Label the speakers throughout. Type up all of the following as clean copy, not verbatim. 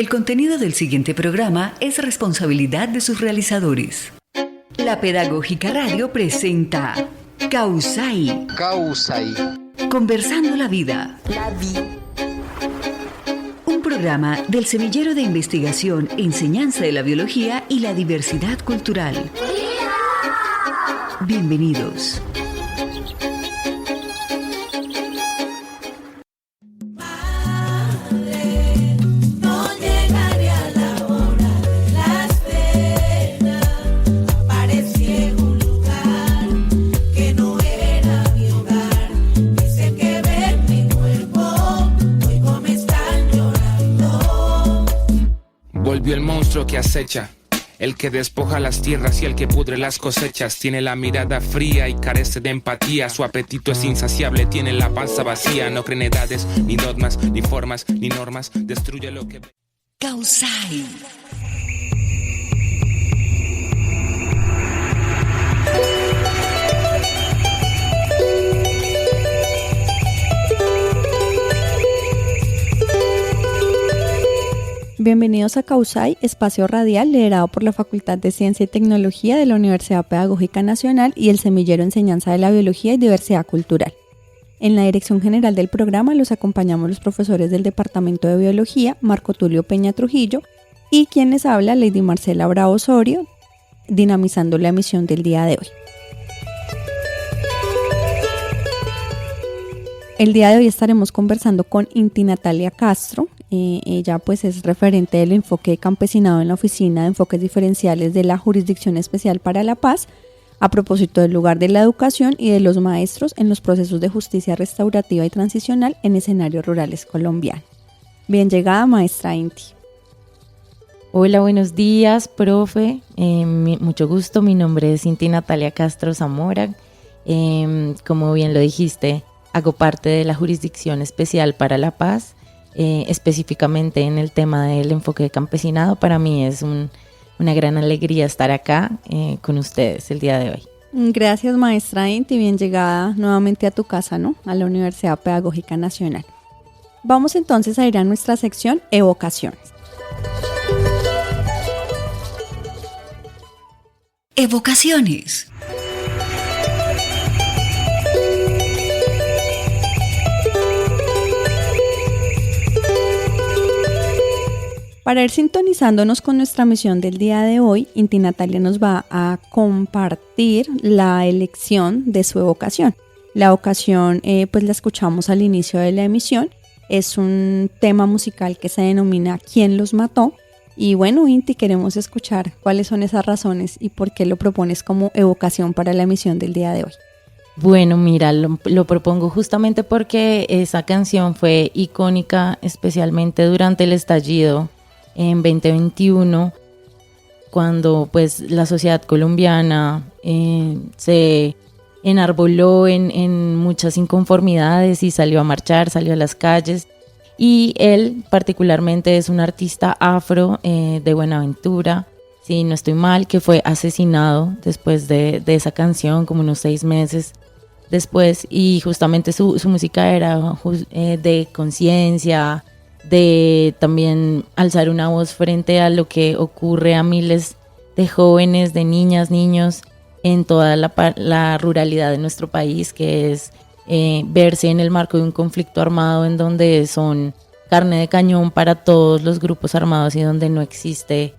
Speaker 1: El contenido del siguiente programa es responsabilidad de sus realizadores. La Pedagógica Radio presenta Causai. Conversando la vida. Un programa del Semillero de Investigación, Enseñanza de la Biología y la Diversidad Cultural. Bienvenidos.
Speaker 2: Volvió el monstruo que acecha, el que despoja las tierras y el que pudre las cosechas. Tiene la mirada fría y carece de empatía. Su apetito es insaciable, tiene la panza vacía. No cree en edades, ni dogmas, ni formas, ni normas. Destruye lo que...
Speaker 1: Causai.
Speaker 3: Bienvenidos a Causai, espacio radial liderado por la Facultad de Ciencia y Tecnología de la Universidad Pedagógica Nacional y el Semillero Enseñanza de la Biología y Diversidad Cultural. En la dirección general del programa los acompañamos los profesores del Departamento de Biología, Marco Tulio Peña Trujillo, y quien les habla, Lady Marcela Bravo Osorio, dinamizando la emisión del día de hoy. El día de hoy estaremos conversando con Inti Natalia Castro. Ella pues es referente del enfoque de campesinado en la Oficina de Enfoques Diferenciales de la Jurisdicción Especial para la Paz, a propósito del lugar de la educación y de los maestros en los procesos de justicia restaurativa y transicional en escenarios rurales colombianos. Bien llegada, maestra Inti.
Speaker 4: Hola, buenos días, profe. Mucho gusto, mi nombre es Inti Natalia Castro Zamora. Como bien lo dijiste, hago parte de la Jurisdicción Especial para la Paz. Específicamente en el tema del enfoque de campesinado. Para mí es una gran alegría estar acá con ustedes el día de hoy.
Speaker 3: Gracias, maestra Inti, bien llegada nuevamente a tu casa, ¿no? A la Universidad Pedagógica Nacional. Vamos entonces a ir a nuestra sección Evocaciones.
Speaker 1: Evocaciones.
Speaker 3: Para ir sintonizándonos con nuestra misión del día de hoy, Inti Natalia nos va a compartir la elección de su evocación. La evocación, pues la escuchamos al inicio de la emisión. Es un tema musical que se denomina ¿Quién los mató? Y bueno, Inti, queremos escuchar cuáles son esas razones y por qué lo propones como evocación para la emisión del día de hoy.
Speaker 4: Bueno, mira, lo propongo justamente porque esa canción fue icónica, especialmente durante el estallido en 2021, cuando pues la sociedad colombiana se enarboló en muchas inconformidades y salió a marchar, salió a las calles. Y él particularmente es un artista afro de Buenaventura, si no estoy mal, que fue asesinado después de esa canción, como unos 6 meses después. Y justamente su música era de conciencia, de también alzar una voz frente a lo que ocurre a miles de jóvenes, de niñas, niños en toda la ruralidad de nuestro país, que es verse en el marco de un conflicto armado en donde son carne de cañón para todos los grupos armados y donde no existe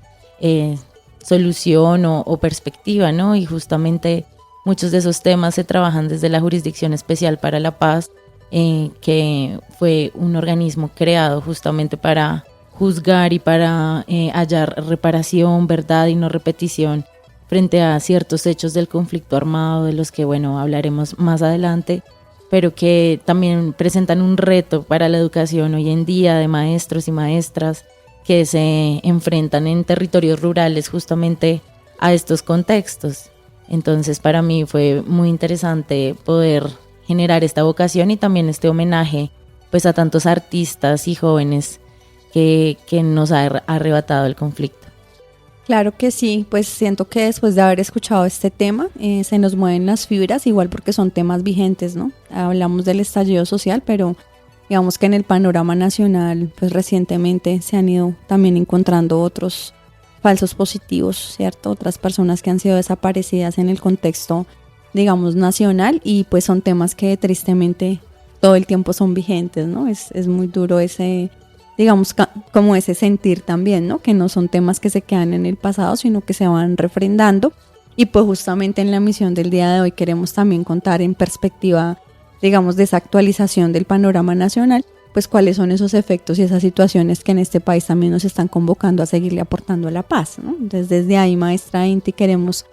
Speaker 4: solución o perspectiva, ¿no? Y justamente muchos de esos temas se trabajan desde la Jurisdicción Especial para la Paz, que fue un organismo creado justamente para juzgar y para hallar reparación, verdad y no repetición frente a ciertos hechos del conflicto armado, de los que, bueno, hablaremos más adelante, pero que también presentan un reto para la educación hoy en día de maestros y maestras que se enfrentan en territorios rurales justamente a estos contextos. Entonces, para mí fue muy interesante poder generar esta vocación y también este homenaje pues a tantos artistas y jóvenes que nos ha arrebatado el conflicto.
Speaker 3: Claro que sí, pues siento que después de haber escuchado este tema se nos mueven las fibras, igual porque son temas vigentes, ¿no? Hablamos del estallido social, pero Digamos que en el panorama nacional, pues recientemente se han ido también encontrando otros falsos positivos, ¿cierto? Otras personas que han sido desaparecidas en el contexto, digamos, nacional, y pues son temas que tristemente todo el tiempo son vigentes, ¿no? Es muy duro ese, digamos, como ese sentir también, ¿no? Que no son temas que se quedan en el pasado, sino que se van refrendando. Y pues justamente en la misión del día de hoy queremos también contar en perspectiva, digamos, de esa actualización del panorama nacional, pues cuáles son esos efectos y esas situaciones que en este país también nos están convocando a seguirle aportando a la paz, ¿no? Entonces desde ahí, maestra Inti, queremos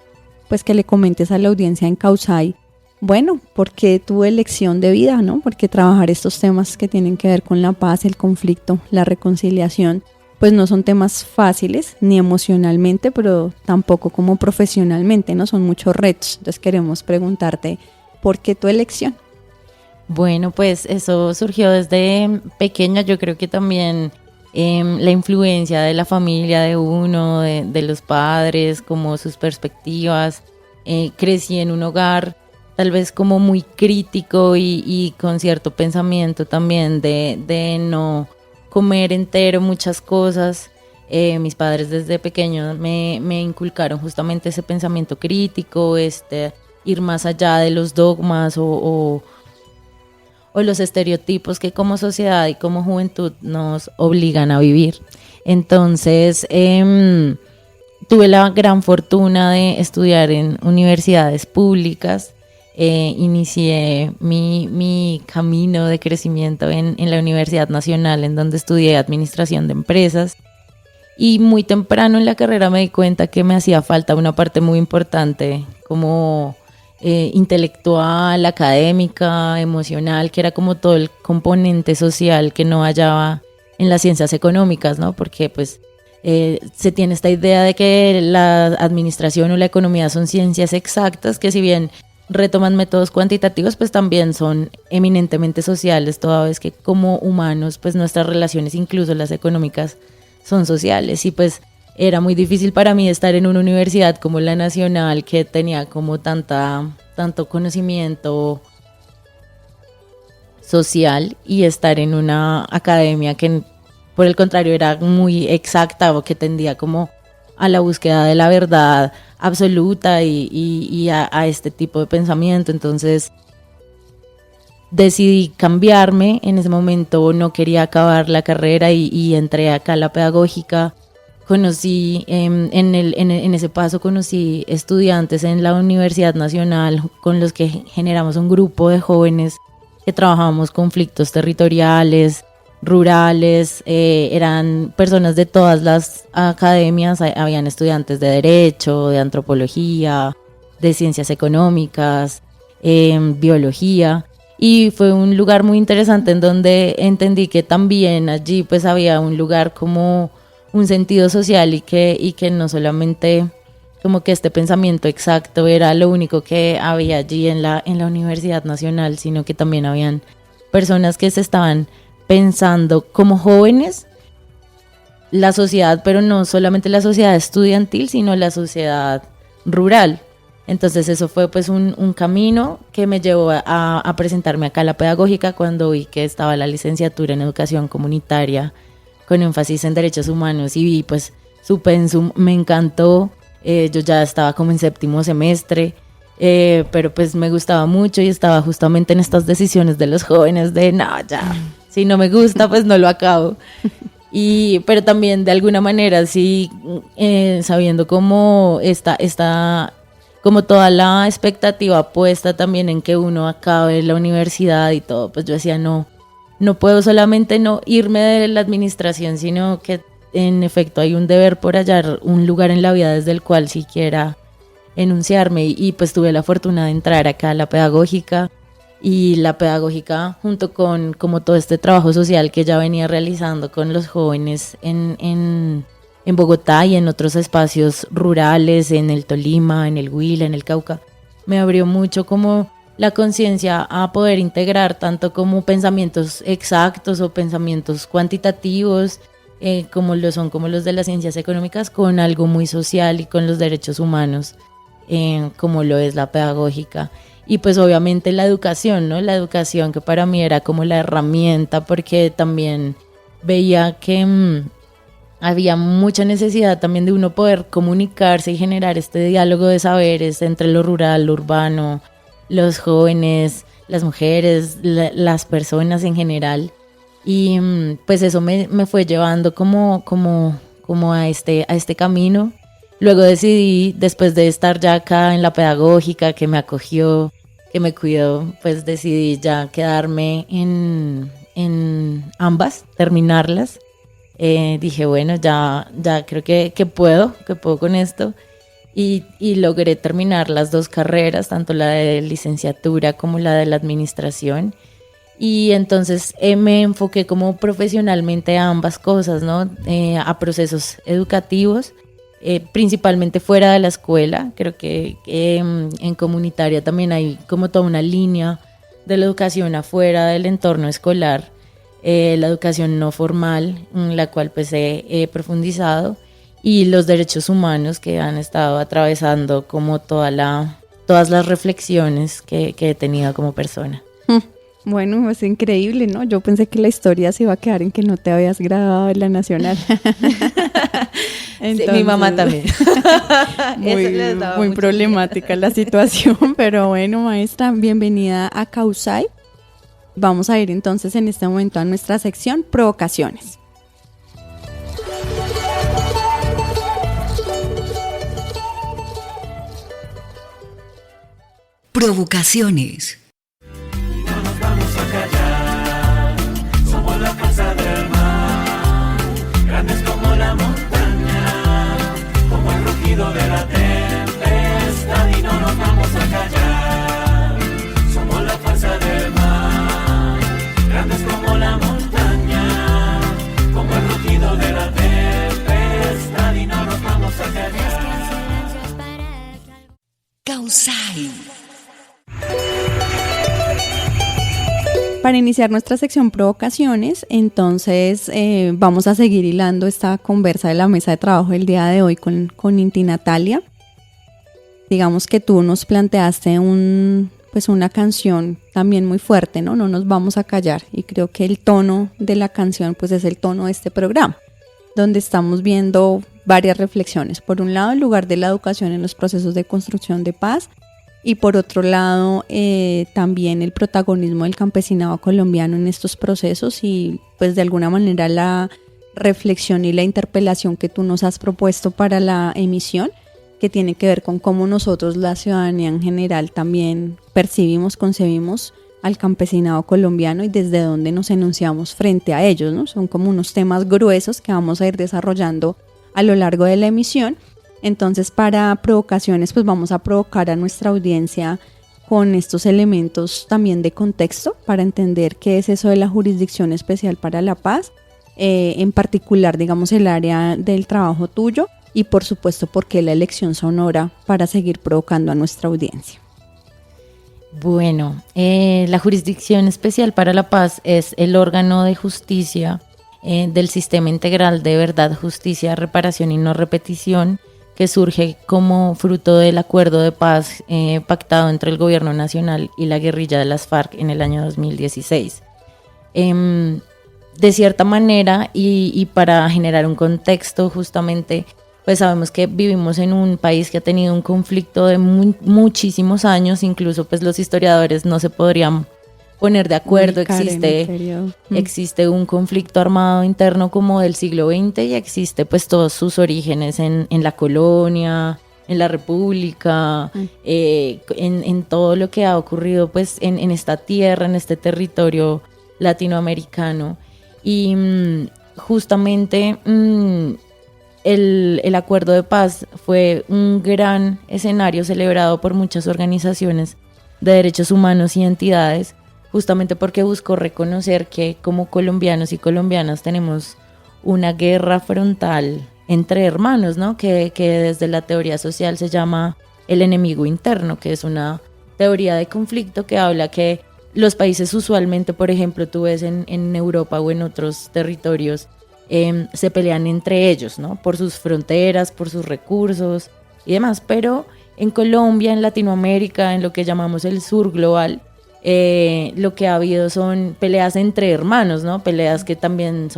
Speaker 3: pues que le comentes a la audiencia en Causay, bueno, ¿por qué tu elección de vida, ¿no? Porque trabajar estos temas que tienen que ver con la paz, el conflicto, la reconciliación, pues no son temas fáciles, ni emocionalmente, pero tampoco como profesionalmente, ¿no? Son muchos retos. Entonces queremos preguntarte, ¿por qué tu elección?
Speaker 4: Bueno, pues eso surgió desde pequeña. Yo creo que también la influencia de la familia de uno, de los padres, como sus perspectivas. Crecí en un hogar tal vez como muy crítico y con cierto pensamiento también de no comer entero muchas cosas. Mis padres desde pequeños me inculcaron justamente ese pensamiento crítico, ir más allá de los dogmas o los estereotipos que como sociedad y como juventud nos obligan a vivir. Entonces, tuve la gran fortuna de estudiar en universidades públicas. Inicié mi camino de crecimiento en la Universidad Nacional, en donde estudié Administración de Empresas. Y muy temprano en la carrera me di cuenta que me hacía falta una parte muy importante como intelectual, académica, emocional, que era como todo el componente social que no hallaba en las ciencias económicas, ¿no? Porque pues se tiene esta idea de que la administración o la economía son ciencias exactas, que si bien retoman métodos cuantitativos, pues también son eminentemente sociales, toda vez que como humanos, pues nuestras relaciones, incluso las económicas, son sociales. Y pues era muy difícil para mí estar en una universidad como la Nacional, que tenía como tanto conocimiento social, y estar en una academia que por el contrario era muy exacta o que tendía como a la búsqueda de la verdad absoluta y a este tipo de pensamiento. Entonces decidí cambiarme. En ese momento no quería acabar la carrera y entré acá a la pedagógica. Conocí, en ese paso conocí estudiantes en la Universidad Nacional con los que generamos un grupo de jóvenes que trabajábamos conflictos territoriales, rurales. Eran personas de todas las academias. Habían estudiantes de Derecho, de Antropología, de Ciencias Económicas, Biología. Y fue un lugar muy interesante en donde entendí que también allí pues había un lugar como un sentido social y que no solamente como que este pensamiento exacto era lo único que había allí en la Universidad Nacional, sino que también habían personas que se estaban pensando como jóvenes la sociedad, pero no solamente la sociedad estudiantil, sino la sociedad rural. Entonces eso fue pues un camino que me llevó a presentarme acá a la pedagógica cuando vi que estaba la licenciatura en educación comunitaria con énfasis en derechos humanos, y vi pues su pensum, me encantó. Yo ya estaba como en 7º semestre, pero pues me gustaba mucho y estaba justamente en estas decisiones de los jóvenes de no, ya, si no me gusta pues no lo acabo. Pero también de alguna manera sí, sabiendo cómo como toda la expectativa puesta también en que uno acabe la universidad y todo, pues yo decía no puedo solamente no irme de la administración, sino que en efecto hay un deber por hallar un lugar en la vida desde el cual sí quiera enunciarme, y pues tuve la fortuna de entrar acá a la pedagógica. Y la pedagógica, junto con como todo este trabajo social que ya venía realizando con los jóvenes en Bogotá y en otros espacios rurales, en el Tolima, en el Huila, en el Cauca, me abrió mucho como la conciencia a poder integrar tanto como pensamientos exactos o pensamientos cuantitativos, como lo son como los de las ciencias económicas, con algo muy social y con los derechos humanos, como lo es la pedagógica. Y pues obviamente la educación, ¿no? La educación que para mí era como la herramienta, porque también veía que había mucha necesidad también de uno poder comunicarse y generar este diálogo de saberes entre lo rural, lo urbano, los jóvenes, las mujeres, las personas en general. Y pues eso me fue llevando como a este camino. Luego decidí, después de estar ya acá en la pedagógica, que me acogió, que me cuidó, pues decidí ya quedarme en ambas, terminarlas. Dije, bueno, ya creo que puedo con esto. Y logré terminar las 2 carreras, tanto la de licenciatura como la de la administración. Y entonces me enfoqué como profesionalmente a ambas cosas, ¿no? A procesos educativos, principalmente fuera de la escuela. Creo que en comunitaria también hay como toda una línea de la educación afuera del entorno escolar, la educación no formal, en la cual pues he profundizado, y los derechos humanos, que han estado atravesando como todas las reflexiones que he tenido como persona.
Speaker 3: Bueno, es increíble, ¿no? Yo pensé que la historia se iba a quedar en que no te habías graduado en la nacional.
Speaker 4: Entonces, sí, mi mamá también.
Speaker 3: Muy problemática la situación, pero bueno, maestra, bienvenida a Causai. Vamos a ir entonces en este momento a nuestra sección Provocaciones.
Speaker 1: Provocaciones.
Speaker 5: No nos vamos a callar, somos la fuerza del mar, grandes como la montaña, como el rugido de la tempestad, y no nos vamos a callar, somos la fuerza del mar, grandes como la montaña, como el rugido de la tempestad, y no nos vamos a callar.
Speaker 1: Causai.
Speaker 3: Para iniciar nuestra sección Provocaciones, entonces vamos a seguir hilando esta conversa de la mesa de trabajo del día de hoy con Inti Natalia. Digamos que tú nos planteaste una canción también muy fuerte, ¿no? No nos vamos a callar, y creo que el tono de la canción pues es el tono de este programa, donde estamos viendo varias reflexiones. Por un lado, el lugar de la educación en los procesos de construcción de paz, y por otro lado también el protagonismo del campesinado colombiano en estos procesos, y pues de alguna manera la reflexión y la interpelación que tú nos has propuesto para la emisión, que tiene que ver con cómo nosotros, la ciudadanía en general, también percibimos, concebimos al campesinado colombiano y desde dónde nos enunciamos frente a ellos, ¿no? Son como unos temas gruesos que vamos a ir desarrollando a lo largo de la emisión. Entonces, para Provocaciones, pues vamos a provocar a nuestra audiencia con estos elementos también de contexto para entender qué es eso de la Jurisdicción Especial para la Paz, en particular, digamos, el área del trabajo tuyo, y por supuesto, por qué la elección sonora para seguir provocando a nuestra audiencia.
Speaker 4: Bueno, la Jurisdicción Especial para la Paz es el órgano de justicia del Sistema Integral de Verdad, Justicia, Reparación y No Repetición, que surge como fruto del acuerdo de paz pactado entre el gobierno nacional y la guerrilla de las FARC en el año 2016. De cierta manera, y para generar un contexto, justamente, pues sabemos que vivimos en un país que ha tenido un conflicto de muchísimos años. Incluso pues los historiadores no se podrían poner de acuerdo. Existe un conflicto armado interno como del siglo XX, y existe pues todos sus orígenes en la colonia, en la república, en todo lo que ha ocurrido pues en esta tierra, en este territorio latinoamericano. Y justamente el acuerdo de paz fue un gran escenario celebrado por muchas organizaciones de derechos humanos y entidades, justamente porque buscó reconocer que como colombianos y colombianas tenemos una guerra frontal entre hermanos, ¿no? Que desde la teoría social se llama el enemigo interno, que es una teoría de conflicto que habla que los países usualmente, por ejemplo, tú ves en Europa o en otros territorios, se pelean entre ellos, ¿no? Por sus fronteras, por sus recursos y demás, pero en Colombia, en Latinoamérica, en lo que llamamos el sur global, lo que ha habido son peleas entre hermanos, ¿no? Peleas que también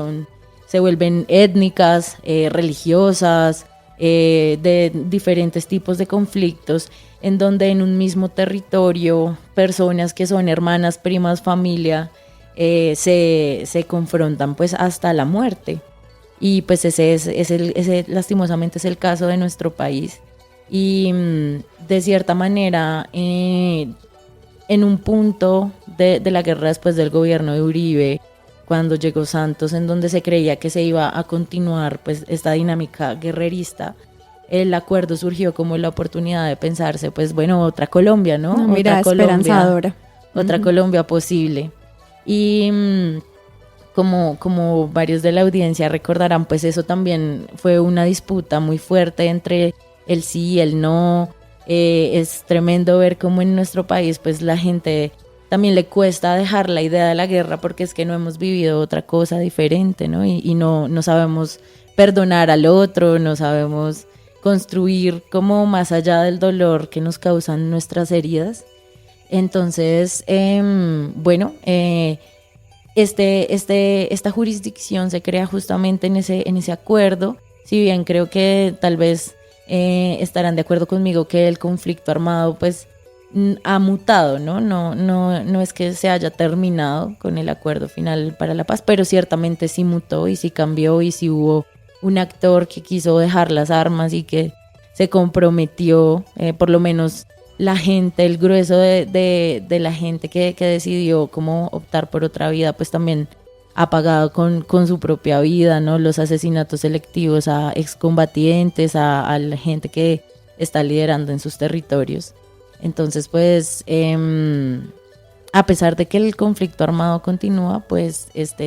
Speaker 4: se vuelven étnicas, religiosas, de diferentes tipos de conflictos, en donde en un mismo territorio personas que son hermanas, primas, familia, se confrontan pues hasta la muerte. Y pues ese lastimosamente es el caso de nuestro país. Y de cierta manera, en un punto de la guerra después del gobierno de Uribe, cuando llegó Santos, en donde se creía que se iba a continuar pues esta dinámica guerrerista, el acuerdo surgió como la oportunidad de pensarse, pues bueno, otra Colombia, ¿no?
Speaker 3: Una mirada esperanzadora.
Speaker 4: Otra Colombia posible. Y como varios de la audiencia recordarán, pues eso también fue una disputa muy fuerte entre el sí y el no. Es tremendo ver cómo en nuestro país pues la gente también le cuesta dejar la idea de la guerra, porque es que no hemos vivido otra cosa diferente, ¿no? Y no sabemos perdonar al otro, no sabemos construir como más allá del dolor que nos causan nuestras heridas. Entonces, esta jurisdicción se crea justamente en ese acuerdo. Si bien creo que tal vez estarán de acuerdo conmigo que el conflicto armado pues ha mutado, ¿no? No es que se haya terminado con el acuerdo final para la paz, pero ciertamente sí mutó y sí cambió, y sí hubo un actor que quiso dejar las armas y que se comprometió, por lo menos la gente, el grueso de la gente que decidió cómo optar por otra vida, pues también ha pagado con su propia vida, ¿no? Los asesinatos selectivos a excombatientes, a la gente que está liderando en sus territorios. Entonces, pues, a pesar de que el conflicto armado continúa, pues esta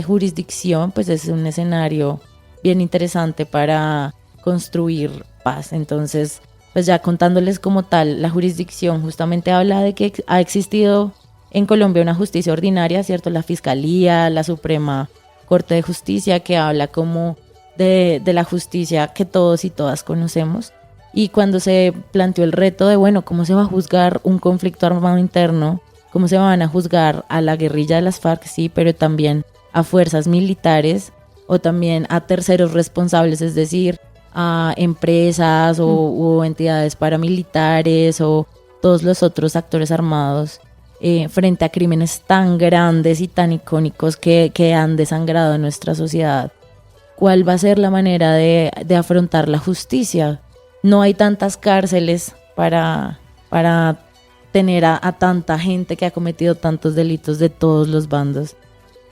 Speaker 4: jurisdicción, pues es un escenario bien interesante para construir paz. Entonces, pues ya contándoles como tal, la jurisdicción justamente habla de que ha existido en Colombia una justicia ordinaria, ¿cierto? La Fiscalía, la Suprema Corte de Justicia, que habla como de la justicia que todos y todas conocemos. Y cuando se planteó el reto de, bueno, ¿cómo se va a juzgar un conflicto armado interno? ¿Cómo se van a juzgar a la guerrilla de las FARC? Sí, pero también a fuerzas militares o también a terceros responsables, es decir, a empresas o entidades paramilitares o todos los otros actores armados frente a crímenes tan grandes y tan icónicos que han desangrado nuestra sociedad. ¿Cuál va a ser la manera de afrontar la justicia? No hay tantas cárceles para tener a tanta gente que ha cometido tantos delitos de todos los bandos.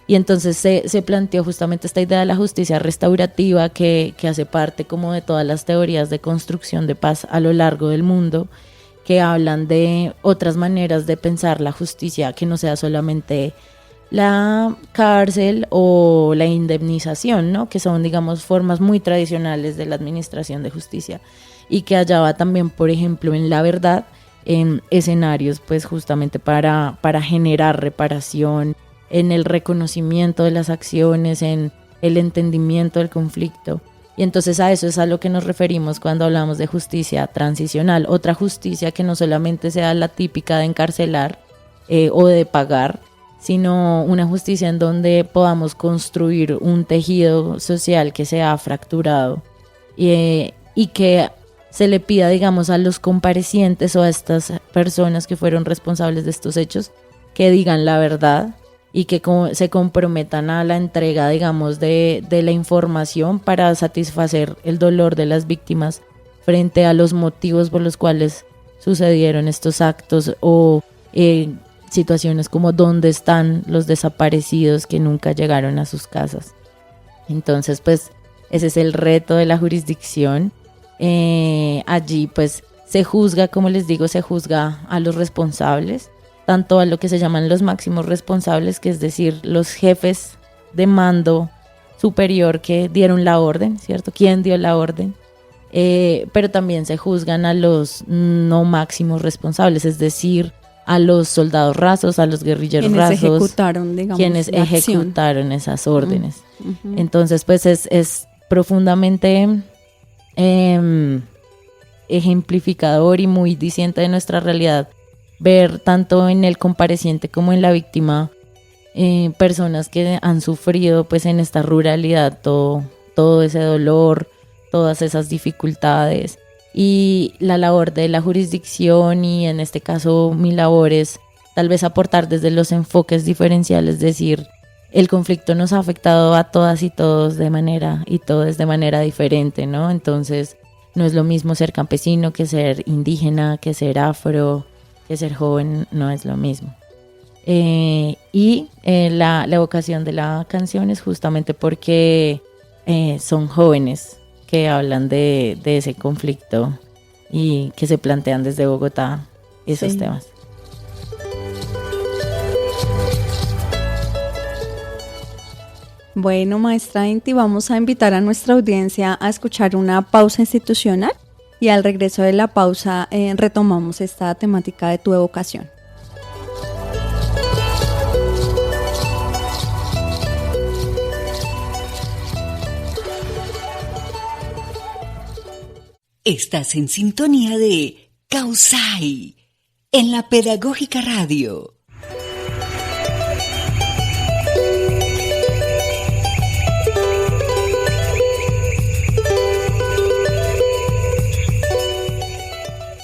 Speaker 4: Y entonces se planteó justamente esta idea de la justicia restaurativa que hace parte como de todas las teorías de construcción de paz a lo largo del mundo, que hablan de otras maneras de pensar la justicia, que no sea solamente la cárcel o la indemnización, ¿no? Que son, digamos, formas muy tradicionales de la administración de justicia, y que hallaba también, por ejemplo, en la verdad, en escenarios pues justamente para generar reparación, en el reconocimiento de las acciones, en el entendimiento del conflicto. Y entonces a eso es a lo que nos referimos cuando hablamos de justicia transicional, otra justicia que no solamente sea la típica de encarcelar o de pagar, sino una justicia en donde podamos construir un tejido social que se ha fracturado y que se le pida, digamos, a los comparecientes o a estas personas que fueron responsables de estos hechos que digan la verdad y que se comprometan a la entrega, digamos, de la información para satisfacer el dolor de las víctimas frente a los motivos por los cuales sucedieron estos actos, o situaciones como dónde están los desaparecidos que nunca llegaron a sus casas. Entonces, pues, ese es el reto de la jurisdicción. Allí, pues, se juzga, como les digo, se juzga a los responsables, tanto a lo que se llaman los máximos responsables, que es decir, los jefes de mando superior que dieron la orden, ¿cierto? ¿Quién dio la orden? Pero también se juzgan a los no máximos responsables, es decir, a los soldados rasos, a los guerrilleros rasos, quienes ejecutaron esas órdenes. Entonces, pues es profundamente ejemplificador y muy diciente de nuestra realidad ver tanto en el compareciente como en la víctima personas que han sufrido pues en esta ruralidad todo ese dolor, todas esas dificultades, y la labor de la jurisdicción, y en este caso mi labor es tal vez aportar desde los enfoques diferenciales, es decir, el conflicto nos ha afectado a todas y todos de manera diferente, ¿no? Entonces no es lo mismo ser campesino que ser indígena, que ser afro, que ser joven, no es lo mismo. La evocación de la canción es justamente porque son jóvenes que hablan de ese conflicto y que se plantean desde Bogotá esos temas.
Speaker 3: Bueno, maestra Inti, vamos a invitar a nuestra audiencia a escuchar una pausa institucional y al regreso de la pausa retomamos esta temática de tu evocación.
Speaker 1: Estás en sintonía de Causai en la Pedagógica Radio.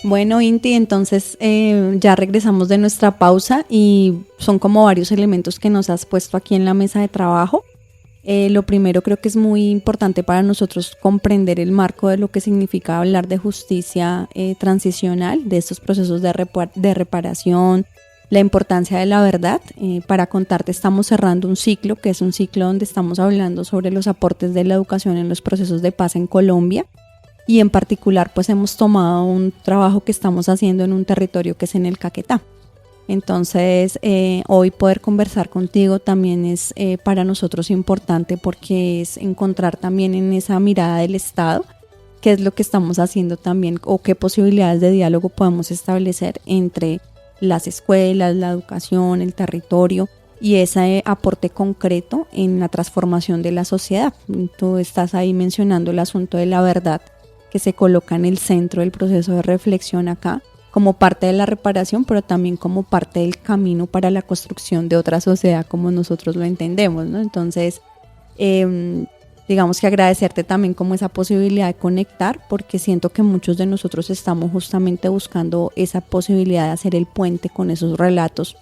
Speaker 3: Bueno, Inti, entonces ya regresamos de nuestra pausa y son como varios elementos que nos has puesto aquí en la mesa de trabajo. Lo primero, creo que es muy importante para nosotros comprender el marco de lo que significa hablar de justicia transicional, de estos procesos de reparación, la importancia de la verdad. Para contarte, estamos cerrando un ciclo, que es un ciclo donde estamos hablando sobre los aportes de la educación en los procesos de paz en Colombia. Y en particular, pues hemos tomado un trabajo que estamos haciendo en un territorio que es en el Caquetá. Entonces, hoy poder conversar contigo también es para nosotros importante, porque es encontrar también en esa mirada del Estado qué es lo que estamos haciendo también o qué posibilidades de diálogo podemos establecer entre las escuelas, la educación, el territorio y ese aporte concreto en la transformación de la sociedad. Tú estás ahí mencionando el asunto de la verdad, que se coloca en el centro del proceso de reflexión acá, como parte de la reparación, pero también como parte del camino para la construcción de otra sociedad como nosotros lo entendemos, ¿no? Entonces, digamos que agradecerte también como esa posibilidad de conectar, porque siento que muchos de nosotros estamos justamente buscando esa posibilidad de hacer el puente con esos relatos.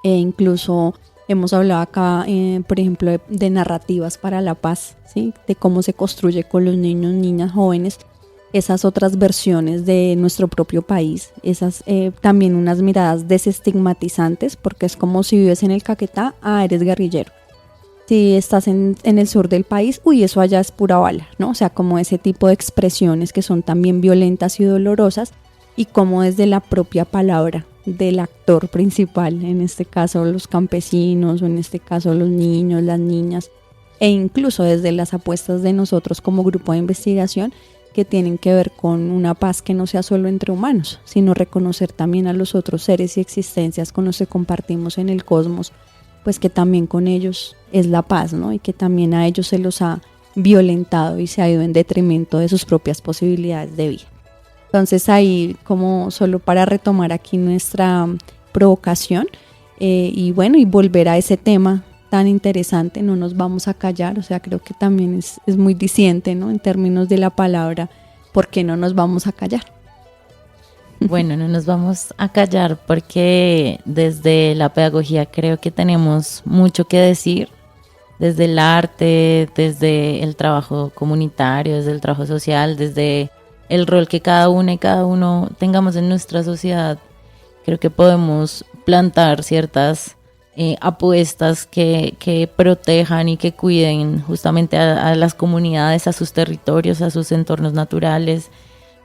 Speaker 3: Incluso hemos hablado acá, por ejemplo, de narrativas para la paz, ¿sí? De cómo se construye con los niños, niñas, jóvenes, esas otras versiones de nuestro propio país, esas también unas miradas desestigmatizantes, porque es como si vives en el Caquetá, eres guerrillero. Si estás en el sur del país, eso allá es pura bala, ¿no? O sea, como ese tipo de expresiones que son también violentas y dolorosas, y como desde la propia palabra del actor principal, en este caso los campesinos, o en este caso los niños, las niñas, e incluso desde las apuestas de nosotros como grupo de investigación, que tienen que ver con una paz que no sea solo entre humanos, sino reconocer también a los otros seres y existencias con los que compartimos en el cosmos, pues que también con ellos es la paz, ¿no? Y que también a ellos se los ha violentado y se ha ido en detrimento de sus propias posibilidades de vida. Entonces ahí, como solo para retomar aquí nuestra provocación, y volver a ese tema tan interesante, no nos vamos a callar, o sea, creo que también es muy diciente, ¿no? En términos de la palabra, ¿por qué no nos vamos a callar?
Speaker 4: Bueno, no nos vamos a callar porque desde la pedagogía creo que tenemos mucho que decir, desde el arte, desde el trabajo comunitario, desde el trabajo social, desde el rol que cada una y cada uno tengamos en nuestra sociedad. Creo que podemos plantar ciertas apuestas que protejan y que cuiden justamente a las comunidades, a sus territorios, a sus entornos naturales.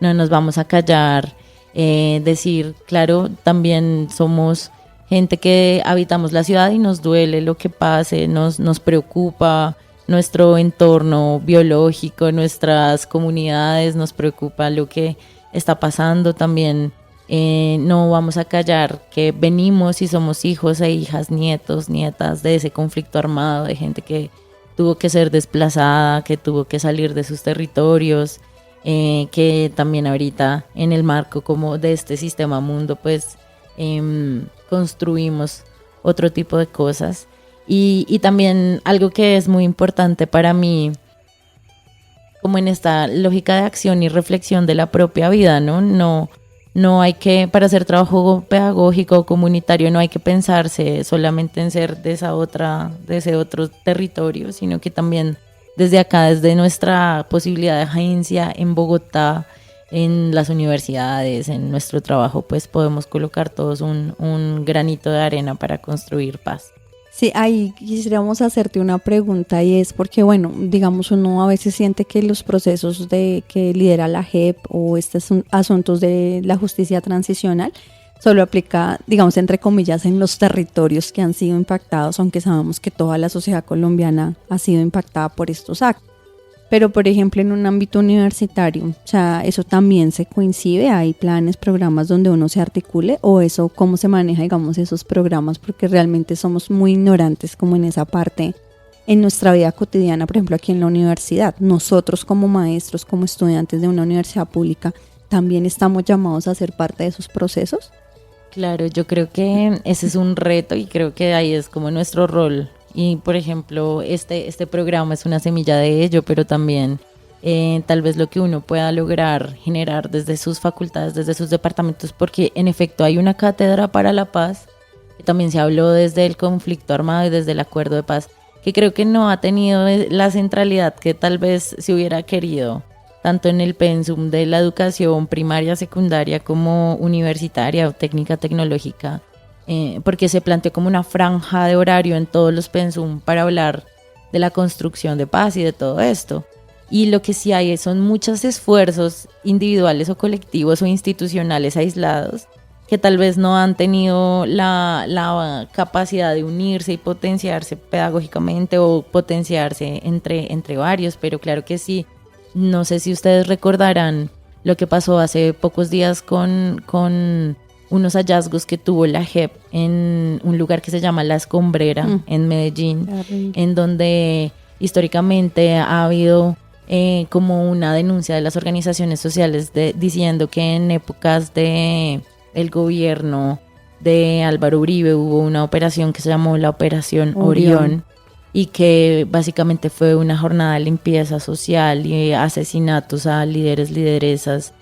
Speaker 4: No nos vamos a callar, decir, claro, también somos gente que habitamos la ciudad y nos duele lo que pase, nos preocupa nuestro entorno biológico, nuestras comunidades, nos preocupa lo que está pasando también. No vamos a callar que venimos y somos hijos e hijas, nietos, nietas de ese conflicto armado, de gente que tuvo que ser desplazada, que tuvo que salir de sus territorios, que también ahorita en el marco como de este sistema mundo pues construimos otro tipo de cosas. Y también algo que es muy importante para mí, como en esta lógica de acción y reflexión de la propia vida, ¿no? No hay que, para hacer trabajo pedagógico o comunitario, no hay que pensarse solamente en ser de ese otro territorio, sino que también desde acá, desde nuestra posibilidad de agencia en Bogotá, en las universidades, en nuestro trabajo, pues podemos colocar todos un granito de arena para construir paz.
Speaker 3: Sí, ahí quisiéramos hacerte una pregunta y es porque, bueno, digamos uno a veces siente que los procesos que lidera la JEP o estos asuntos de la justicia transicional solo aplica, digamos, entre comillas, en los territorios que han sido impactados, aunque sabemos que toda la sociedad colombiana ha sido impactada por estos actos. Pero, por ejemplo, en un ámbito universitario, o sea, ¿eso también se coincide? ¿Hay planes, programas donde uno se articule? ¿O eso, cómo se maneja, digamos, esos programas? Porque realmente somos muy ignorantes como en esa parte en nuestra vida cotidiana, por ejemplo, aquí en la universidad. Nosotros como maestros, como estudiantes de una universidad pública, ¿también estamos llamados a ser parte de esos procesos?
Speaker 4: Claro, yo creo que ese es un reto y creo que ahí es como nuestro rol. Y, por ejemplo, este programa es una semilla de ello, pero también tal vez lo que uno pueda lograr generar desde sus facultades, desde sus departamentos, porque en efecto hay una cátedra para la paz, que también se habló desde el conflicto armado y desde el acuerdo de paz, que creo que no ha tenido la centralidad que tal vez se hubiera querido, tanto en el pensum de la educación primaria, secundaria, como universitaria o técnica tecnológica. Porque se planteó como una franja de horario en todos los pensum para hablar de la construcción de paz y de todo esto. Y lo que sí hay son muchos esfuerzos individuales o colectivos o institucionales aislados que tal vez no han tenido la capacidad de unirse y potenciarse pedagógicamente o potenciarse entre varios, pero claro que sí. No sé si ustedes recordarán lo que pasó hace pocos días con unos hallazgos que tuvo la JEP en un lugar que se llama La Escombrera en Medellín, en donde históricamente ha habido como una denuncia de las organizaciones sociales diciendo que en épocas de el gobierno de Álvaro Uribe hubo una operación que se llamó la Operación Orión y que básicamente fue una jornada de limpieza social y asesinatos a líderes, lideresas,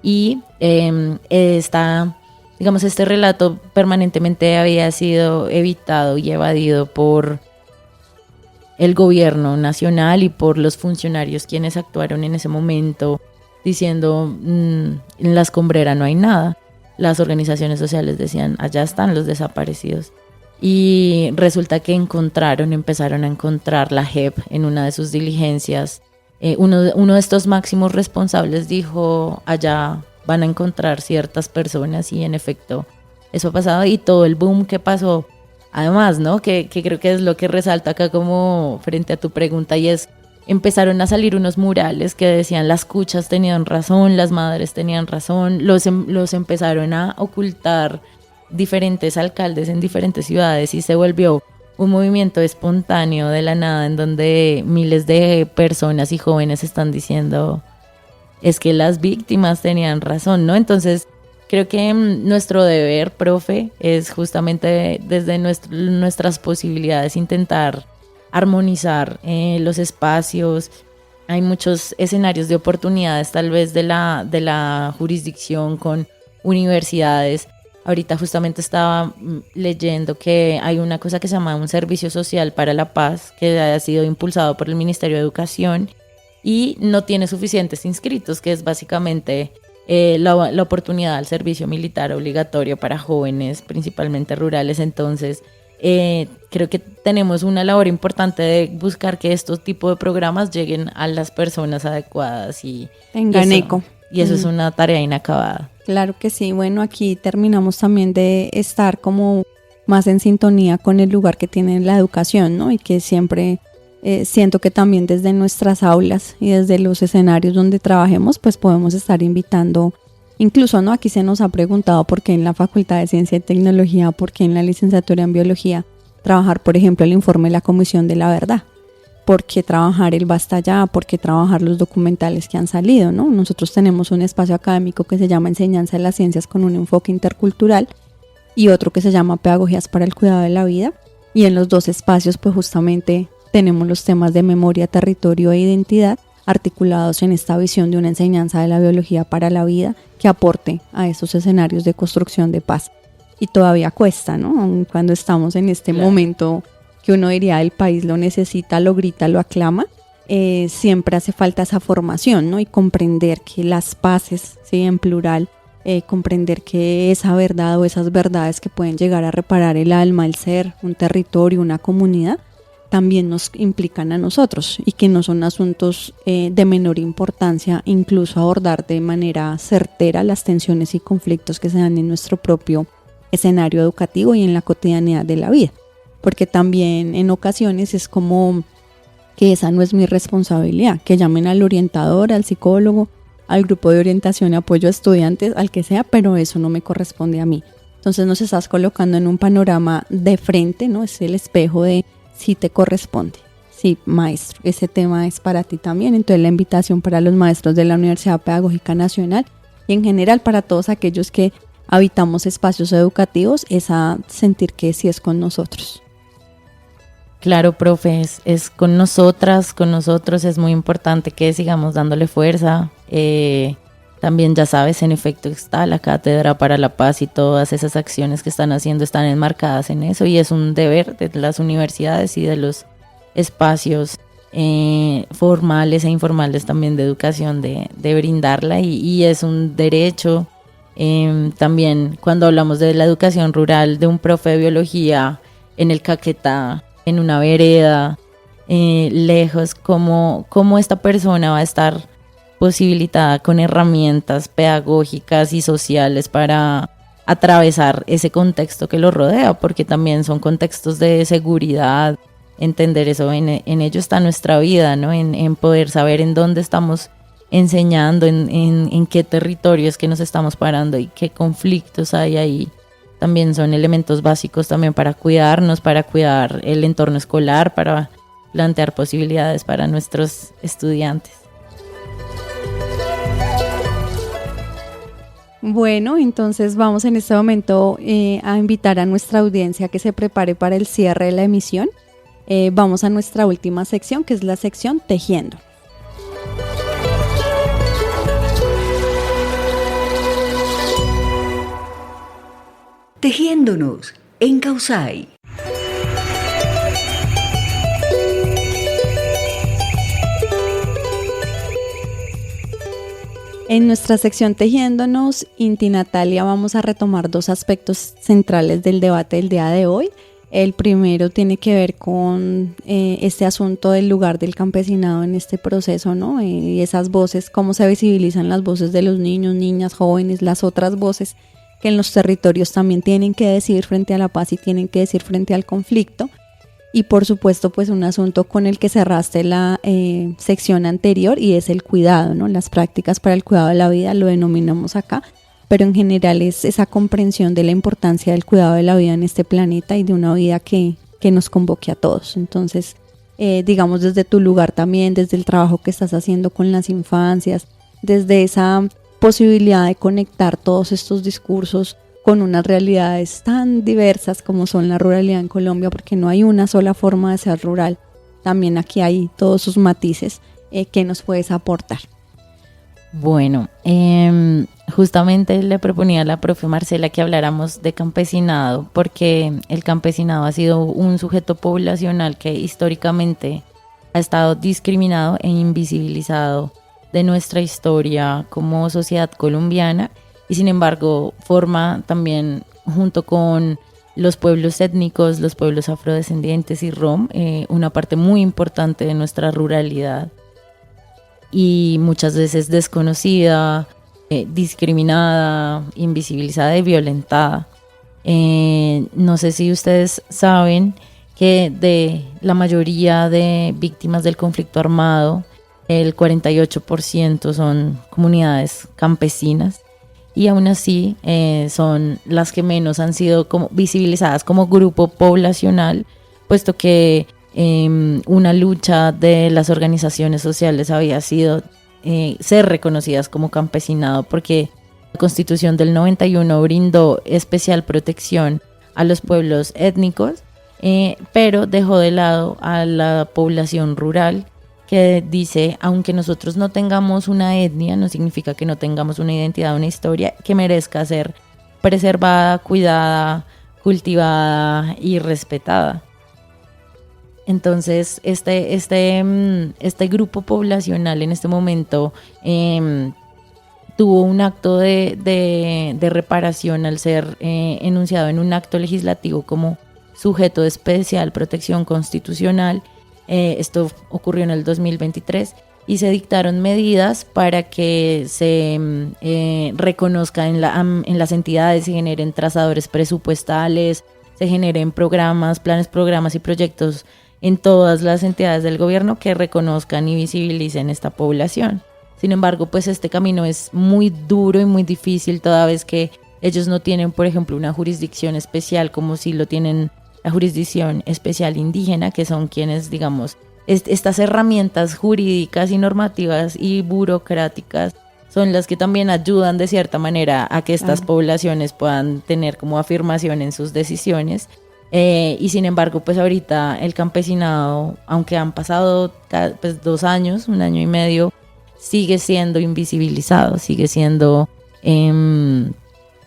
Speaker 4: y este relato permanentemente había sido evitado y evadido por el gobierno nacional y por los funcionarios quienes actuaron en ese momento, diciendo en La Escombrera no hay nada. Las organizaciones sociales decían, allá están los desaparecidos. Y resulta que empezaron a encontrar la JEP en una de sus diligencias. Uno de estos máximos responsables dijo, allá van a encontrar ciertas personas, y en efecto eso ha pasado, y todo el boom que pasó además, ¿no? Que creo que es lo que resalta acá como frente a tu pregunta, y es, empezaron a salir unos murales que decían las cuchas tenían razón, las madres tenían razón, los empezaron a ocultar diferentes alcaldes en diferentes ciudades y se volvió un movimiento espontáneo de la nada en donde miles de personas y jóvenes están diciendo es que las víctimas tenían razón, ¿no? Entonces, creo que nuestro deber, profe, es justamente desde nuestras posibilidades intentar armonizar los espacios. Hay muchos escenarios de oportunidades, tal vez de la jurisdicción con universidades. Ahorita justamente estaba leyendo que hay una cosa que se llama un servicio social para la paz, que ha sido impulsado por el Ministerio de Educación, y no tiene suficientes inscritos, que es básicamente la oportunidad al servicio militar obligatorio para jóvenes, principalmente rurales. Entonces, creo que tenemos una labor importante de buscar que estos tipos de programas lleguen a las personas adecuadas y
Speaker 3: tengan eco.
Speaker 4: Y eso es una tarea inacabada.
Speaker 3: Claro que sí. Bueno, aquí terminamos también de estar como más en sintonía con el lugar que tiene la educación, ¿no? Y que siempre siento que también desde nuestras aulas y desde los escenarios donde trabajemos, pues podemos estar invitando, incluso, ¿no? Aquí se nos ha preguntado por qué en la Facultad de Ciencia y Tecnología, por qué en la licenciatura en Biología, trabajar, por ejemplo, el informe de la Comisión de la Verdad. ¿por qué trabajar el Basta Ya? ¿Por qué trabajar los documentales que han salido, ¿no? Nosotros tenemos un espacio académico que se llama Enseñanza de las Ciencias con un enfoque intercultural y otro que se llama Pedagogías para el Cuidado de la Vida. Y en los dos espacios pues justamente tenemos los temas de memoria, territorio e identidad articulados en esta visión de una enseñanza de la biología para la vida que aporte a estos escenarios de construcción de paz. Y todavía cuesta, ¿no? Aun cuando estamos en este momento que uno diría el país lo necesita, lo grita, lo aclama, siempre hace falta esa formación, ¿no? Y comprender que las paces, ¿sí? En plural, comprender que esa verdad o esas verdades que pueden llegar a reparar el alma, el ser, un territorio, una comunidad, también nos implican a nosotros y que no son asuntos de menor importancia, incluso abordar de manera certera las tensiones y conflictos que se dan en nuestro propio escenario educativo y en la cotidianidad de la vida, porque también en ocasiones es como que esa no es mi responsabilidad, que llamen al orientador, al psicólogo, al grupo de orientación y apoyo a estudiantes, al que sea, pero eso no me corresponde a mí. Entonces nos estás colocando en un panorama de frente, ¿no? Es el espejo de si te corresponde. Sí, maestro, ese tema es para ti también. Entonces la invitación para los maestros de la Universidad Pedagógica Nacional y en general para todos aquellos que habitamos espacios educativos es a sentir que sí es con nosotros.
Speaker 4: Claro, profe, es con nosotras, con nosotros. Es muy importante que sigamos dándole fuerza. También ya sabes, en efecto está la Cátedra para la Paz y todas esas acciones que están haciendo están enmarcadas en eso y es un deber de las universidades y de los espacios formales e informales también de educación de brindarla y es un derecho. También cuando hablamos de la educación rural, de un profe de biología en el Caquetá, en una vereda, lejos, cómo esta persona va a estar posibilitada con herramientas pedagógicas y sociales para atravesar ese contexto que lo rodea, porque también son contextos de seguridad, entender eso, en ello está nuestra vida, ¿no? En poder saber en dónde estamos enseñando, en qué territorios que nos estamos parando y qué conflictos hay ahí. También son elementos básicos también para cuidarnos, para cuidar el entorno escolar, para plantear posibilidades para nuestros estudiantes.
Speaker 3: Bueno, entonces vamos en este momento a invitar a nuestra audiencia que se prepare para el cierre de la emisión. Vamos a nuestra última sección, que es la sección Tejiendo.
Speaker 1: Tejiéndonos en Causay.
Speaker 3: En nuestra sección Tejiéndonos, Inti Natalia, vamos a retomar dos aspectos centrales del debate del día de hoy. El primero tiene que ver con este asunto del lugar del campesinado en este proceso, ¿no? Y esas voces, cómo se visibilizan las voces de los niños, niñas, jóvenes, las otras voces que en los territorios también tienen que decir frente a la paz y tienen que decir frente al conflicto. Y por supuesto, pues un asunto con el que cerraste la sección anterior y es el cuidado, ¿no? Las prácticas para el cuidado de la vida lo denominamos acá, pero en general es esa comprensión de la importancia del cuidado de la vida en este planeta y de una vida que nos convoque a todos. Entonces, digamos desde tu lugar también, desde el trabajo que estás haciendo con las infancias, desde esa posibilidad de conectar todos estos discursos con unas realidades tan diversas como son la ruralidad en Colombia, porque no hay una sola forma de ser rural. También aquí hay todos sus matices que nos puedes aportar.
Speaker 4: Bueno, justamente le proponía a la profe Marcela que habláramos de campesinado, porque el campesinado ha sido un sujeto poblacional que históricamente ha estado discriminado e invisibilizado de nuestra historia como sociedad colombiana y sin embargo forma también junto con los pueblos étnicos, los pueblos afrodescendientes y rom, una parte muy importante de nuestra ruralidad y muchas veces desconocida, discriminada, invisibilizada y violentada. No sé si ustedes saben que de la mayoría de víctimas del conflicto armado, el 48% son comunidades campesinas y aún así son las que menos han sido como visibilizadas como grupo poblacional, puesto que una lucha de las organizaciones sociales había sido ser reconocidas como campesinado, porque la Constitución del 91 brindó especial protección a los pueblos étnicos, pero dejó de lado a la población rural, que dice, aunque nosotros no tengamos una etnia, no significa que no tengamos una identidad, una historia que merezca ser preservada, cuidada, cultivada y respetada. Entonces, este grupo poblacional en este momento tuvo un acto de reparación al ser enunciado en un acto legislativo como sujeto de especial protección constitucional. Esto ocurrió en el 2023 y se dictaron medidas para que se reconozca en las entidades, se generen trazadores presupuestales, se generen programas, planes, programas y proyectos en todas las entidades del gobierno que reconozcan y visibilicen esta población. Sin embargo, pues este camino es muy duro y muy difícil, toda vez que ellos no tienen, por ejemplo, una jurisdicción especial como si lo tienen la jurisdicción especial indígena, que son quienes, digamos, estas herramientas jurídicas y normativas y burocráticas son las que también ayudan de cierta manera a que estas poblaciones puedan tener como afirmación en sus decisiones. Y sin embargo, pues ahorita el campesinado, aunque han pasado pues 2 años, 1 año y medio, sigue siendo invisibilizado, sigue siendo...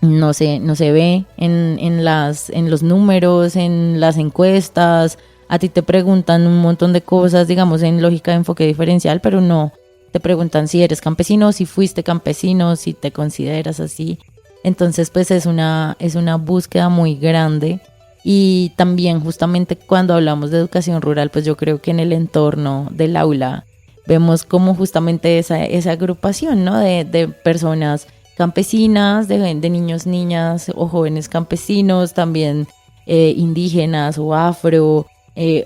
Speaker 4: No se ve en los números, en las encuestas. A ti te preguntan un montón de cosas, digamos, en lógica de enfoque diferencial, pero no te preguntan si eres campesino, si fuiste campesino, si te consideras así. Entonces, pues es una búsqueda muy grande. Y también justamente cuando hablamos de educación rural, pues yo creo que en el entorno del aula vemos como justamente esa agrupación, ¿no? de personas campesinas, de niños, niñas o jóvenes campesinos, también indígenas o afro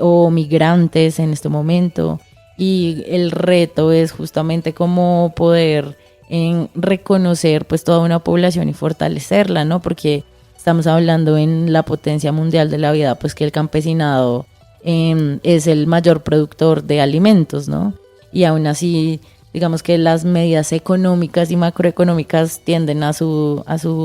Speaker 4: o migrantes en este momento. Y el reto es justamente cómo poder reconocer pues toda una población y fortalecerla, ¿no? Porque estamos hablando en la potencia mundial de la vida, pues que el campesinado es el mayor productor de alimentos, ¿no? Y aún así, digamos que las medidas económicas y macroeconómicas tienden a su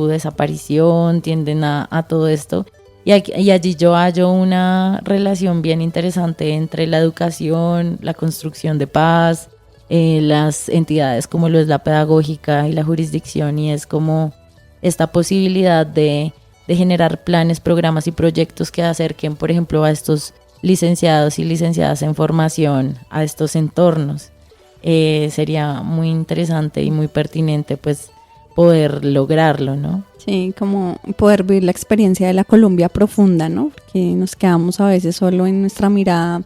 Speaker 4: desaparición, tienden a todo esto. Y allí yo hallo una relación bien interesante entre la educación, la construcción de paz, las entidades como lo es la pedagógica y la jurisdicción, y es como esta posibilidad de generar planes, programas y proyectos que acerquen, por ejemplo, a estos licenciados y licenciadas en formación a estos entornos. Sería muy interesante y muy pertinente pues poder lograrlo, ¿no?
Speaker 3: Sí, como poder vivir la experiencia de la Colombia profunda, ¿no? Que nos quedamos a veces solo en nuestra mirada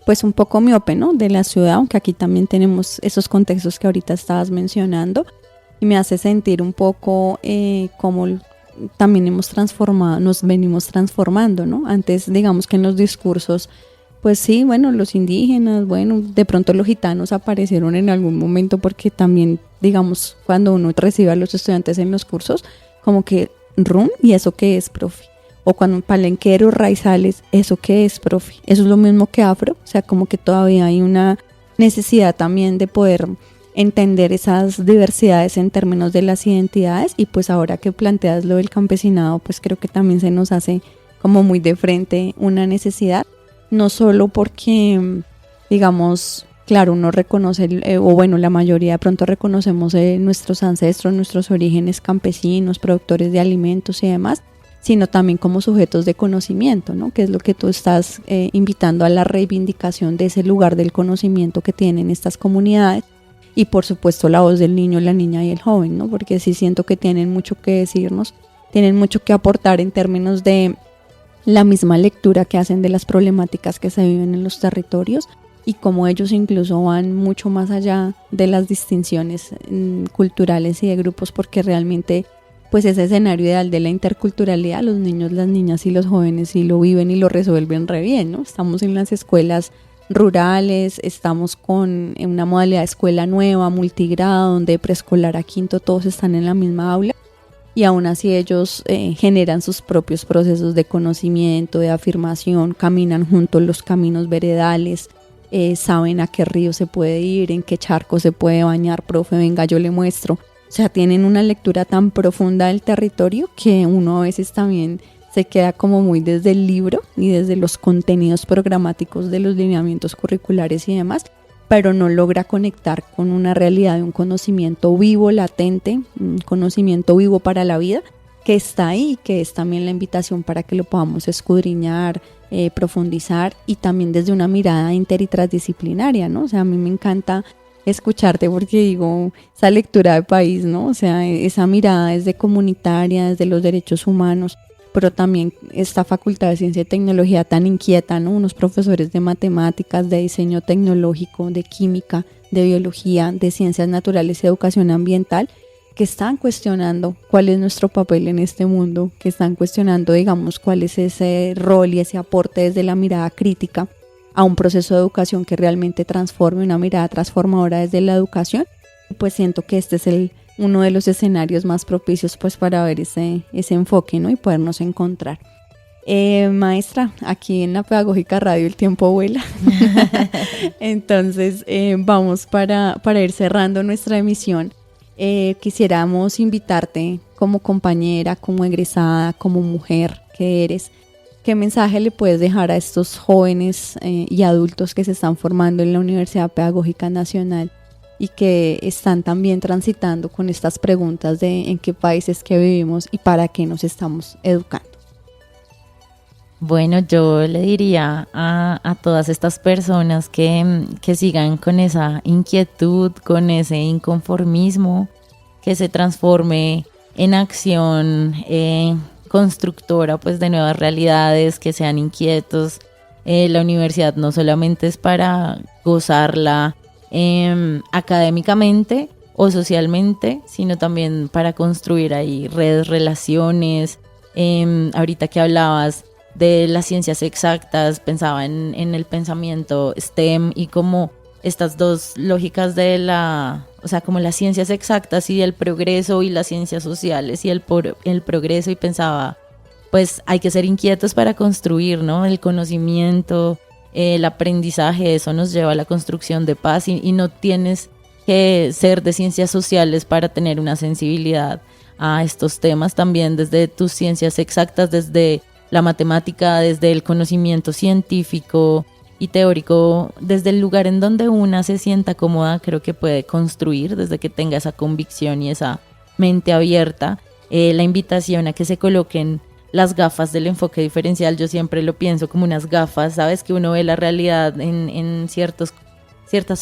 Speaker 3: pues un poco miope, ¿no? De la ciudad, aunque aquí también tenemos esos contextos que ahorita estabas mencionando, y me hace sentir un poco como también nos venimos transformando, ¿no? Antes, digamos que en los discursos, pues sí, bueno, los indígenas, bueno, de pronto los gitanos aparecieron en algún momento, porque también, digamos, cuando uno recibe a los estudiantes en los cursos, como que rum, ¿y eso qué es, profe? O cuando palenqueros, raizales, ¿eso qué es, profe? Eso es lo mismo que afro, o sea, como que todavía hay una necesidad también de poder entender esas diversidades en términos de las identidades. Y pues ahora que planteas lo del campesinado, pues creo que también se nos hace como muy de frente una necesidad, no solo porque, digamos, claro, uno reconoce, o bueno, la mayoría de pronto reconocemos nuestros ancestros, nuestros orígenes campesinos, productores de alimentos y demás, sino también como sujetos de conocimiento, ¿no? Que es lo que tú estás invitando a la reivindicación de ese lugar del conocimiento que tienen estas comunidades. Y por supuesto la voz del niño, la niña y el joven, ¿no? Porque sí siento que tienen mucho que decirnos, tienen mucho que aportar en términos de la misma lectura que hacen de las problemáticas que se viven en los territorios, y cómo ellos incluso van mucho más allá de las distinciones culturales y de grupos, porque realmente pues ese escenario ideal de la interculturalidad, los niños, las niñas y los jóvenes sí lo viven y lo resuelven re bien, ¿no? Estamos en las escuelas rurales, estamos con una modalidad de escuela nueva, multigrado, donde de preescolar a quinto todos están en la misma aula, y aún así ellos generan sus propios procesos de conocimiento, de afirmación, caminan juntos los caminos veredales, saben a qué río se puede ir, en qué charco se puede bañar, profe, venga, yo le muestro. O sea, tienen una lectura tan profunda del territorio que uno a veces también se queda como muy desde el libro y desde los contenidos programáticos de los lineamientos curriculares y demás, pero no logra conectar con una realidad de un conocimiento vivo, latente, un conocimiento vivo para la vida que está ahí y que es también la invitación para que lo podamos escudriñar, profundizar y también desde una mirada inter y transdisciplinaria, ¿no? O sea, a mí me encanta escucharte porque digo, esa lectura de país, ¿no? O sea, esa mirada desde comunitaria, desde los derechos humanos, pero también esta facultad de ciencia y tecnología tan inquieta, ¿no? Unos profesores de matemáticas, de diseño tecnológico, de química, de biología, de ciencias naturales y educación ambiental, que están cuestionando cuál es nuestro papel en este mundo, que están cuestionando, digamos, cuál es ese rol y ese aporte desde la mirada crítica a un proceso de educación que realmente transforme, una mirada transformadora desde la educación. Pues siento que este es uno de los escenarios más propicios pues para ver ese enfoque, ¿no? Y podernos encontrar. Maestra, aquí en la Pedagógica Radio el tiempo vuela. Entonces vamos para ir cerrando nuestra emisión. Quisiéramos invitarte como compañera, como egresada, como mujer que eres. ¿Qué mensaje le puedes dejar a estos jóvenes y adultos que se están formando en la Universidad Pedagógica Nacional y que están también transitando con estas preguntas de en qué países que vivimos y para qué nos estamos educando?
Speaker 4: Bueno, yo le diría a todas estas personas que sigan con esa inquietud, con ese inconformismo, que se transforme en acción constructora pues de nuevas realidades, que sean inquietos. La universidad no solamente es para gozarla académicamente o socialmente, sino también para construir ahí redes, relaciones. Ahorita que hablabas de las ciencias exactas, pensaba en el pensamiento STEM y como estas dos lógicas o sea, como las ciencias exactas y el progreso y las ciencias sociales y el progreso, y pensaba, pues hay que ser inquietos para construir, ¿no? El conocimiento, el aprendizaje, eso nos lleva a la construcción de paz y no tienes que ser de ciencias sociales para tener una sensibilidad a estos temas, también desde tus ciencias exactas, desde la matemática, desde el conocimiento científico y teórico, desde el lugar en donde una se sienta cómoda, creo que puede construir desde que tenga esa convicción y esa mente abierta. La invitación a que se coloquen las gafas del enfoque diferencial, yo siempre lo pienso como unas gafas, ¿sabes? Que uno ve la realidad en ciertas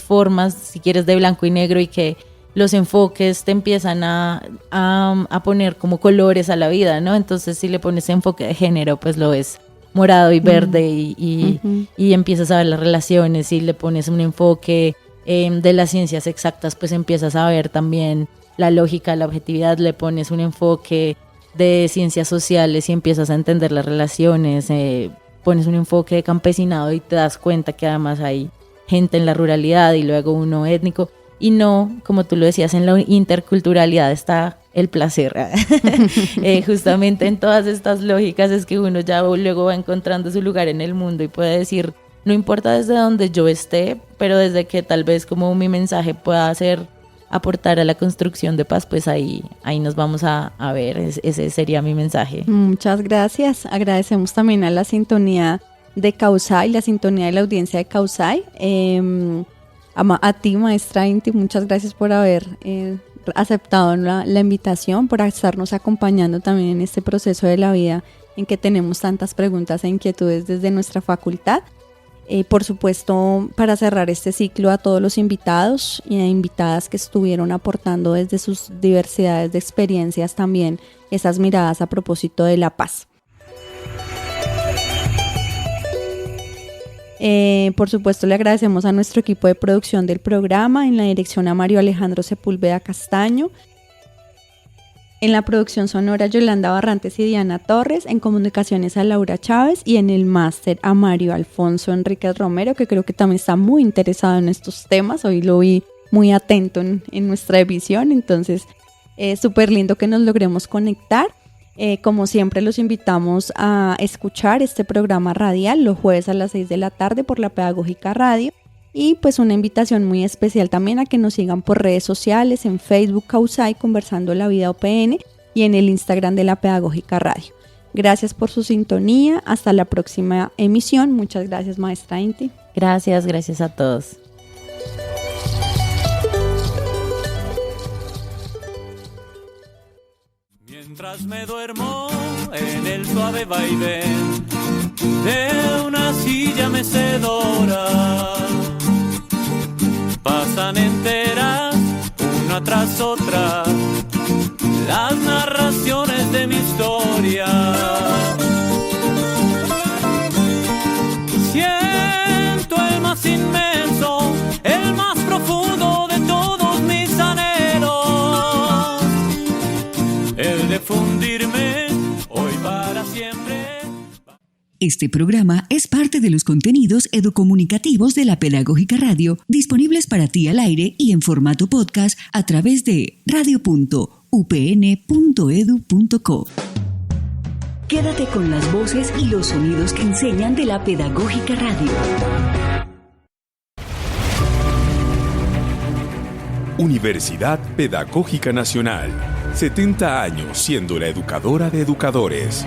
Speaker 4: formas, si quieres de blanco y negro, y que los enfoques te empiezan a poner como colores a la vida, ¿no? Entonces si le pones enfoque de género, pues lo ves morado y verde y empiezas a ver las relaciones. Si le pones un enfoque de las ciencias exactas, pues empiezas a ver también la lógica, la objetividad. Le pones un enfoque de ciencias sociales y empiezas a entender las relaciones. Pones un enfoque de campesinado y te das cuenta que además hay gente en la ruralidad y luego uno étnico. Y no, como tú lo decías, en la interculturalidad está el placer. Justamente en todas estas lógicas es que uno ya luego va encontrando su lugar en el mundo y puede decir, no importa desde donde yo esté, pero desde que tal vez como mi mensaje pueda aportar a la construcción de paz, pues ahí nos vamos a ver. Ese sería mi mensaje.
Speaker 3: Muchas gracias. Agradecemos también a la sintonía de Causai, la sintonía de la audiencia de Causai. A ti, maestra Inti, muchas gracias por haber aceptado la invitación, por estarnos acompañando también en este proceso de la vida en que tenemos tantas preguntas e inquietudes desde nuestra facultad. Por supuesto, para cerrar este ciclo, a todos los invitados e invitadas que estuvieron aportando desde sus diversidades de experiencias también esas miradas a propósito de la paz. Por supuesto, le agradecemos a nuestro equipo de producción del programa, en la dirección a Mario Alejandro Sepúlveda Castaño, en la producción sonora Yolanda Barrantes y Diana Torres, en comunicaciones a Laura Chávez y en el máster a Mario Alfonso Enríquez Romero, que creo que también está muy interesado en estos temas. Hoy lo vi muy atento en nuestra emisión, entonces Súper lindo que nos logremos conectar. Como siempre los invitamos a escuchar este programa radial los jueves a las 6 de la tarde por la Pedagógica Radio, y pues una invitación muy especial también a que nos sigan por redes sociales, en Facebook Causai Conversando la Vida UPN y en el Instagram de la Pedagógica Radio. Gracias por su sintonía, hasta la próxima emisión. Muchas gracias, maestra Inti.
Speaker 4: Gracias a todos.
Speaker 5: Mientras me duermo en el suave vaivén de una silla mecedora, pasan enteras, una tras otra, las narraciones de mi historia. Siento el más inmenso, el más profundo de todos mis anhelos, el de fundirme hoy para siempre.
Speaker 1: Este programa es parte de los contenidos educomunicativos de la Pedagógica Radio, disponibles para ti al aire y en formato podcast a través de radio.upn.edu.co. Quédate con las voces y los sonidos que enseñan de la Pedagógica Radio.
Speaker 6: Universidad Pedagógica Nacional. 70 años siendo la educadora de educadores.